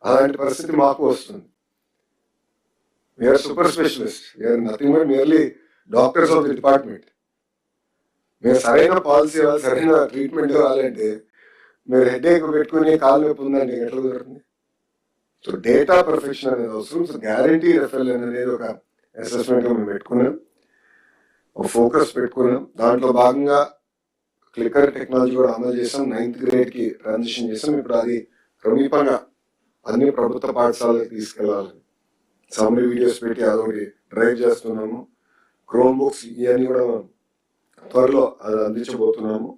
అలాంటి పరిస్థితి మాకు వస్తుంది. We're super specialist, we're nothing but merely doctors of the department. మీరు సరైన పాలసీ ఇవ్వాలి, సరైన ట్రీట్మెంట్ ఇవ్వాలంటే మీరు హెడేక్ పెట్టుకుని కాలు నొప్పి ఉందంటే ఎట్లా కుదురుతుంది? సో డేటా పర్ఫెక్షన్ అనేది అవసరం. సో గ్యారంటీ రెఫరల్ అనేది ఒక అసెస్మెంట్ మేము పెట్టుకున్నాం, ఒక ఫోకస్ పెట్టుకున్నాం. దాంట్లో భాగంగా క్లిక్కర్ టెక్నాలజీ కూడా అమలు చేసాం. 9th గ్రేడ్కి ట్రాన్సిషన్ చేసాం. ఇప్పుడు అది సమీపంగా అన్ని ప్రభుత్వ పాఠశాలలకు తీసుకెళ్లాలని సమ్మరీ వీడియోస్ పెట్టి అదొకటి డ్రైవ్ చేస్తున్నాము. క్రోమ్ బుక్స్ ఇవన్నీ కూడా త్వరలో అది అందించబోతున్నాము.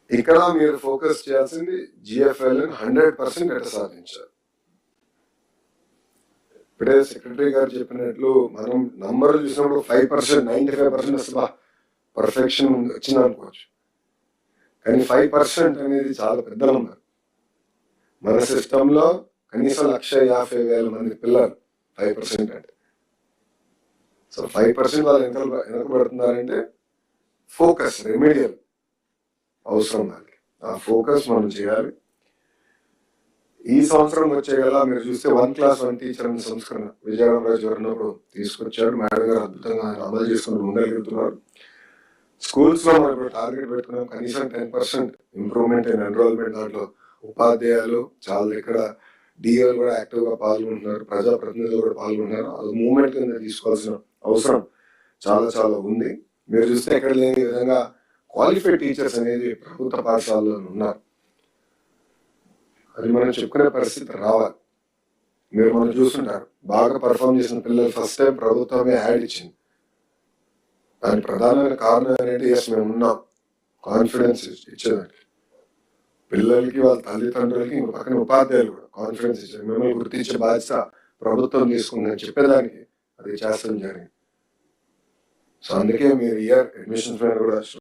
ఇక్కడ మీరు ఫోకస్ చేయాల్సింది GFL 100% ఎట్లా సాధించాలి. ఇప్పుడే సెక్రటరీ గారు చెప్పినట్లు మనం నంబర్లు చూసినప్పుడు 5%, 95% అసలు పర్ఫెక్షన్ వచ్చింది అనుకోవచ్చు. కానీ 5% అనేది చాలా పెద్ద నంబర్. మన సిస్టంలో కనీసం 150,000 మంది పిల్లలు 5% అంటే. సో 5% వాళ్ళు వెనకబడుతున్నారంటే ఫోకస్, రెమెడియల్ అవసరం. దానికి ఆ ఫోకస్ మనం చేయాలి. ఈ సంవత్సరం వచ్చేగల మీరు చూస్తే 1 class 1 teacher అనే సంస్కరణ విజయరామరాజు గారు ఉన్నప్పుడు తీసుకొచ్చాడు. మేడం గారు అద్భుతంగా అమలు చేసుకుని ముందెళ్తున్నారు. స్కూల్స్ లో మనం ఇప్పుడు టార్గెట్ పెట్టుకున్నాం, కనీసం 10% ఇంప్రూవ్మెంట్ ఇన్ ఎన్రోల్మెంట్. దాంట్లో ఉపాధ్యాయులు చాలా ఇక్కడ డిఓలు కూడా యాక్టివ్ గా పాల్గొంటున్నారు, ప్రజాప్రతినిధులు కూడా పాల్గొంటున్నారు. అది మూవ్మెంట్ కింద తీసుకోవాల్సిన అవసరం చాలా చాలా ఉంది. మీరు చూస్తే ఎక్కడ లేని విధంగా క్వాలిఫైడ్ టీచర్స్ అనేది ప్రభుత్వ పాఠశాలలో ఉన్నారు. అది మనం చెప్పుకునే పరిస్థితి రావాలి. మనం చూస్తుంటారు, బాగా పర్ఫామ్ చేసిన పిల్లలు ఫస్ట్ టైం ప్రభుత్వమే యాడ్ ఇచ్చింది. దాని ప్రధానమైన కారణం అనేది మేము ఉన్నాం, కాన్ఫిడెన్స్ ఇచ్చేదానికి పిల్లలకి, వాళ్ళ తల్లిదండ్రులకి, ఇంకో పక్కన ఉపాధ్యాయులు కూడా కాన్ఫిడెన్స్ ఇచ్చారు. మిమ్మల్ని గుర్తించే బాధ్యత ప్రభుత్వం తీసుకుందని చెప్పేదానికి అది చేస్తాం జరిగింది. సో అందుకే మీరు ఇయర్ అడ్మిషన్స్ మీద కూడా